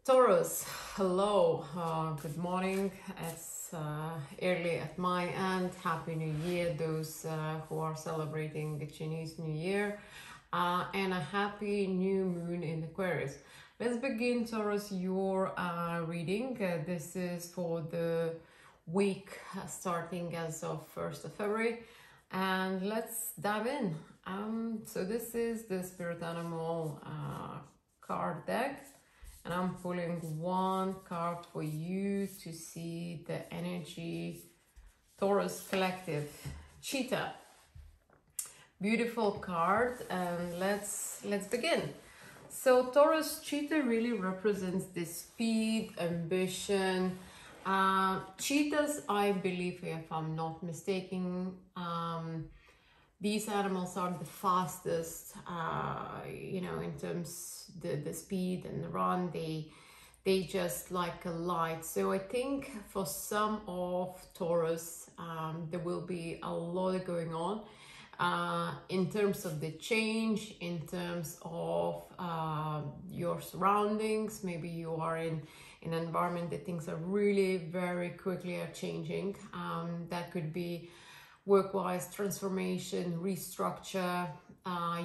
Taurus, hello, good morning. It's early at my end. Happy New Year, those who are celebrating the Chinese New Year, and a happy new moon in Aquarius. Let's begin, Taurus, your reading. This is for the week starting as of 1st of February, and let's dive in. So this is the Spirit Animal card deck. And I'm pulling one card for you to see the energy. Taurus Collective, Cheetah. Beautiful card, and let's begin. So Taurus Cheetah really represents this speed, ambition. Cheetahs, I believe, if I'm not mistaken, these animals are the fastest, in terms the speed and the run. They just like a light. So I think for some of Taurus, there will be a lot going on in terms of the change, in terms of your surroundings. Maybe you are in an environment that things are really very quickly are changing. That could be work-wise transformation, restructure,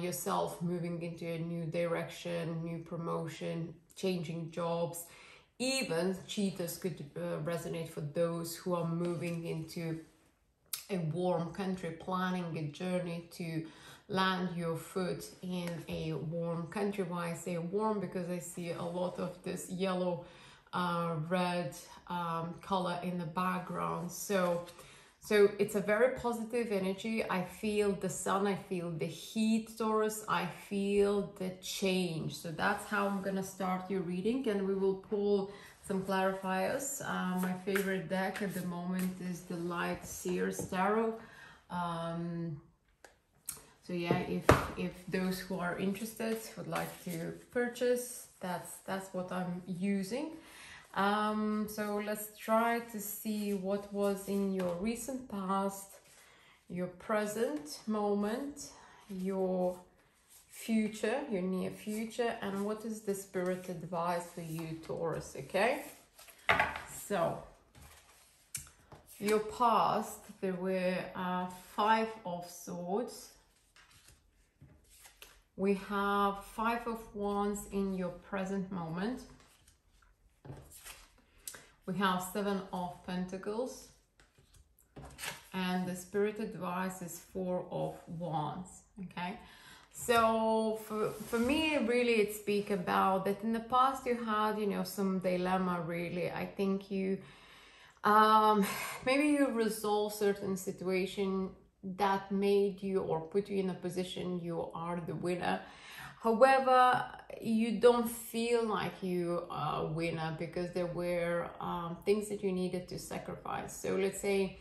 yourself moving into a new direction, new promotion, changing jobs. Even cheetahs could resonate for those who are moving into a warm country, planning a journey to land your foot in a warm country. Why I say warm? Because I see a lot of this yellow, red color in the background. So it's a very positive energy. I feel the sun, I feel the heat, Taurus, I feel the change. So that's how I'm gonna start your reading, and we will pull some clarifiers. My favorite deck at the moment is the Light Seers Tarot. So yeah, if those who are interested would like to purchase, that's what I'm using. So let's try to see what was in your recent past, your present moment, your future, your near future, and what is the spirit advice for you, Taurus, okay? So, your past, there were 5 of Swords. We have 5 of Wands in your present moment. We have 7 of Pentacles, and the spirit advice is 4 of Wands, okay? So for me, really, it speaks about that in the past you had, some dilemma, really. I think you, maybe you resolve certain situation that made you or put you in a position you are the winner. However, you don't feel like you are a winner because there were things that you needed to sacrifice. So let's say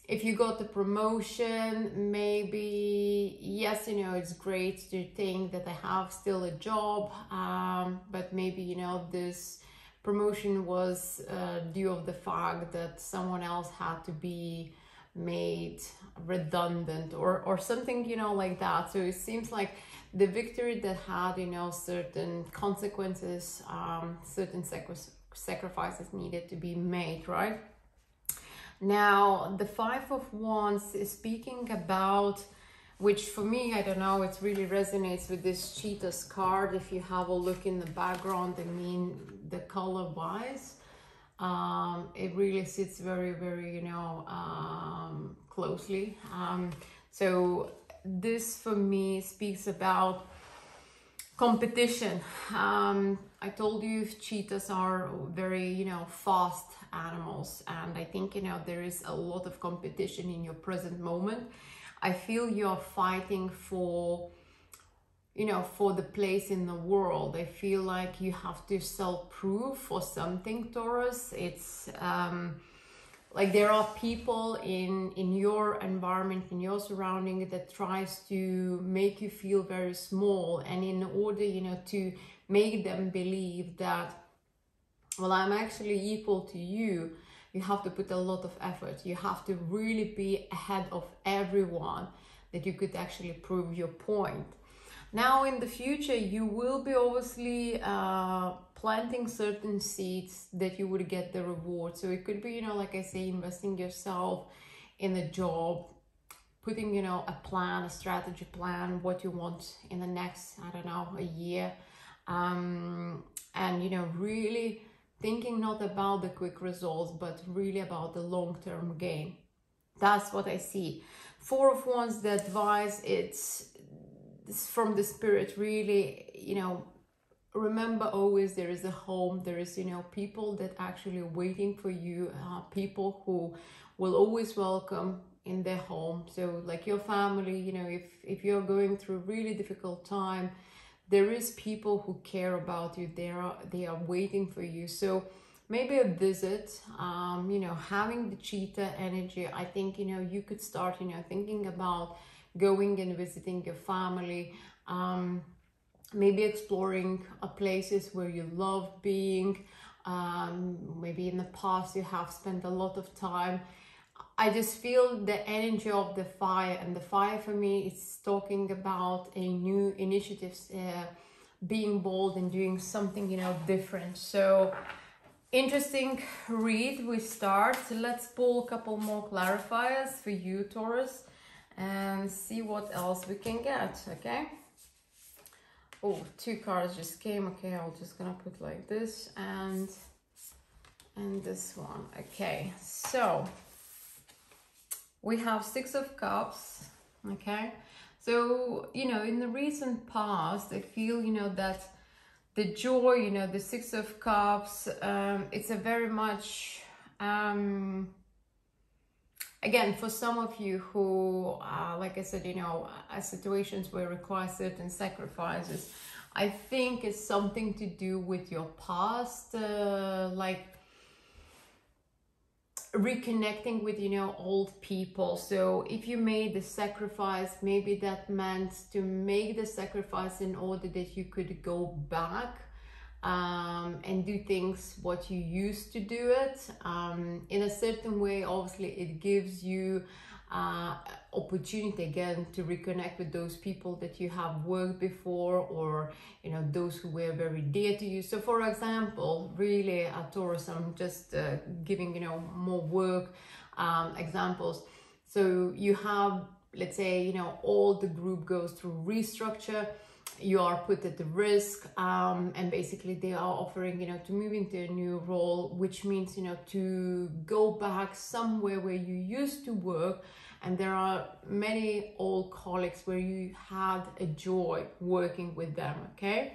if you got the promotion, maybe, yes, it's great to think that I have still a job, but maybe, this promotion was due of the fact that someone else had to be made redundant or something, like that. So it seems like the victory that had, certain consequences, certain sacrifices needed to be made, right? Now, the 5 of Wands is speaking about, which for me, I don't know, it really resonates with this Cheetah's card. If you have a look in the background, I mean, the color-wise, it really sits very, very, closely. So this for me speaks about competition. I told you cheetahs are very, fast animals, and I think, there is a lot of competition in your present moment. I feel you're fighting for, for the place in the world. I feel like you have to self-prove for something, Taurus. It's like there are people in your environment, in your surrounding, that tries to make you feel very small, and in order, to make them believe that, well, I'm actually equal to you, you have to put a lot of effort. You have to really be ahead of everyone that you could actually prove your point. Now in the future, you will be obviously planting certain seeds that you would get the reward. So it could be, you know, like I say, investing yourself in a job, putting, you know, a plan, a strategy plan, what you want in the next, I don't know, a year. And, you know, really thinking not about the quick results, but really about the long-term gain. That's what I see. Four of Wands, the advice, it's from the spirit, really, you know, remember always there is a home, there is, you know, people that actually waiting for you, people who will always welcome in their home. So like your family, you know, if you're going through a really difficult time, there is people who care about you. They are waiting for you. So maybe a visit, you know, having the cheetah energy, I think, you know, you could start, you know, thinking about going and visiting your family, maybe exploring places where you love being. Maybe in the past you have spent a lot of time. I just feel the energy of the fire, and the fire for me is talking about a new initiatives, being bold and doing something, you know, different. So interesting read. We start. So let's pull a couple more clarifiers for you, Taurus, and see what else we can get. Okay. Oh, two cards just came. Okay, I'm just gonna put like this and this one. Okay, so we have Six of Cups. Okay, so, you know, in the recent past, I feel, you know, that the joy, you know, the Six of Cups, it's a very much, again, for some of you who, like I said, you know, situations where require certain sacrifices, I think it's something to do with your past, like reconnecting with, you know, old people. So if you made the sacrifice, maybe that meant to make the sacrifice in order that you could go back and do things what you used to do it in a certain way. Obviously it gives you opportunity again to reconnect with those people that you have worked before, or, you know, those who were very dear to you. So for example, really Taurus, I'm just giving, you know, more work examples. So you have, let's say, you know, all the group goes through restructure, you are put at the risk, and basically they are offering, you know, to move into a new role, which means, you know, to go back somewhere where you used to work. And there are many old colleagues where you had a joy working with them. Okay,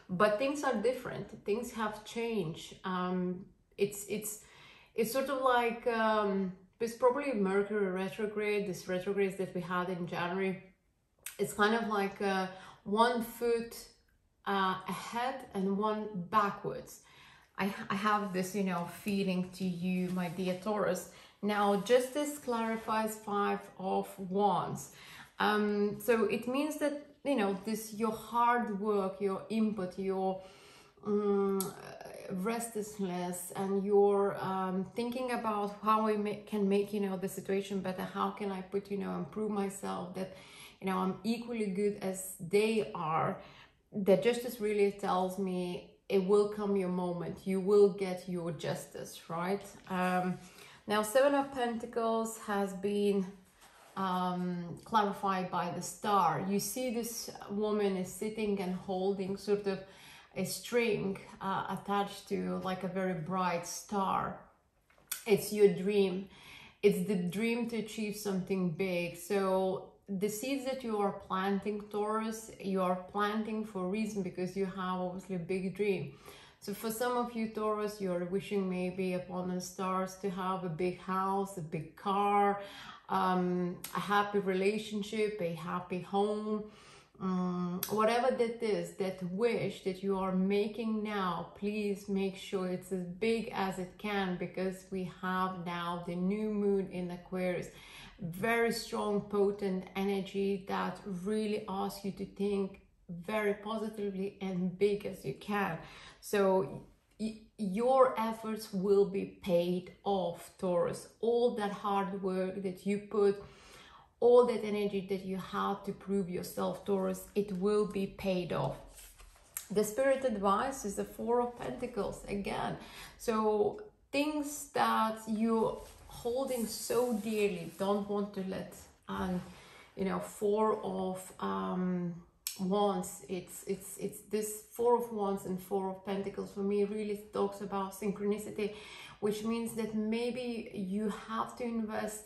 but things are different, things have changed. It's sort of like it's probably Mercury retrograde, this retrograde that we had in January. It's kind of like one foot ahead and one backwards. I have this, you know, feeling to you, my dear Taurus. Now, just this clarifies Five of Wands. So it means that, you know, this, your hard work, your input, your restlessness, and your thinking about how I can make, you know, the situation better. How can I put, you know, improve myself, that, you know, I'm equally good as they are. That justice really tells me it will come your moment. You will get your justice, right? Now, Seven of Pentacles has been clarified by the star. You see this woman is sitting and holding sort of a string attached to like a very bright star. It's your dream. It's the dream to achieve something big. So the seeds that you are planting, Taurus, you are planting for a reason, because you have obviously a big dream. So for some of you, Taurus, you're wishing maybe upon the stars to have a big house, a big car, a happy relationship, a happy home. Whatever that is, that wish that you are making now, please make sure it's as big as it can, because we have now the new moon in Aquarius. Very strong, potent energy that really asks you to think very positively and big as you can. So your efforts will be paid off, Taurus. All that hard work that you put, all that energy that you had to prove yourself, Taurus, it will be paid off. The spirit advice is the Four of Pentacles again. So things that you're holding so dearly, don't want to let, you know, Four of Wands. It's this Four of Wands and Four of Pentacles for me really talks about synchronicity, which means that maybe you have to invest.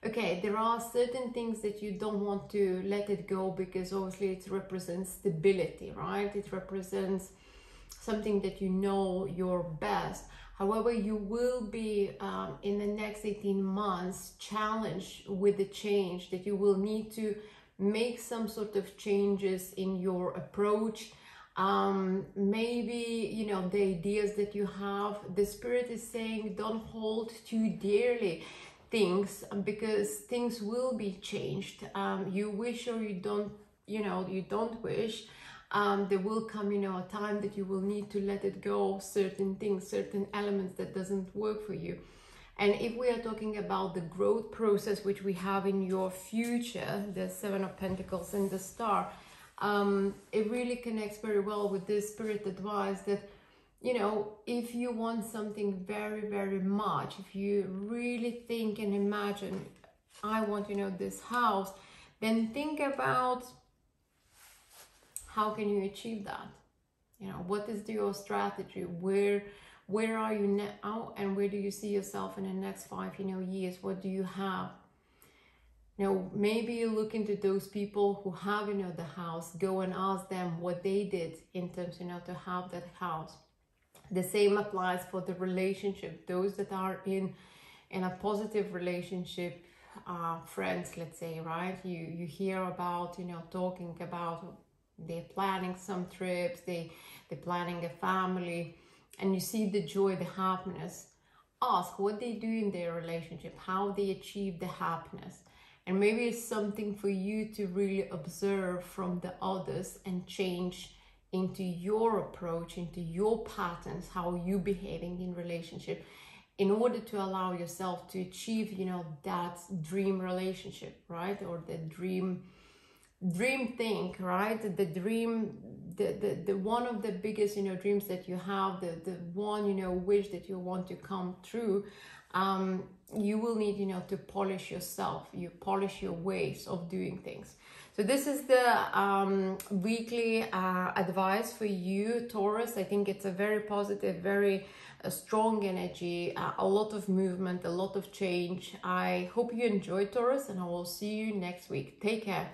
Okay, there are certain things that you don't want to let it go, because obviously it represents stability, right? It represents something that you know you're best. However, you will be in the next 18 months challenged with the change, that you will need to make some sort of changes in your approach. Maybe, you know, the ideas that you have, the spirit is saying don't hold too dearly things, because things will be changed. You wish or you don't, you know, you don't wish, there will come, you know, a time that you will need to let it go, certain things, certain elements that doesn't work for you. And if we are talking about the growth process which we have in your future, the Seven of Pentacles and the Star, it really connects very well with this spirit advice that, you know, if you want something very, very much, if you really think and imagine, I want, you know, this house, then think about how can you achieve that? You know, what is your strategy? Where are you now, and where do you see yourself in the next 5, you know, years? What do you have? You know, maybe you look into those people who have, you know, the house, go and ask them what they did in terms, you know, to have that house. The same applies for the relationship. Those that are in a positive relationship, friends, let's say, right? You hear about, you know, talking about they're planning some trips, they're planning a family, and you see the joy, the happiness. Ask what they do in their relationship, how they achieve the happiness. And maybe it's something for you to really observe from the others and change into your approach, into your patterns, how you behaving in relationship, in order to allow yourself to achieve, you know, that dream relationship, right? Or the dream thing, right? The dream, the one of the biggest, you know, dreams that you have, the one, you know, wish that you want to come true. You will need, you know, to polish yourself, you polish your ways of doing things. So this is the weekly advice for you, Taurus. I think it's a very positive, very strong energy, a lot of movement, a lot of change. I hope you enjoy, Taurus, and I will see you next week. Take care.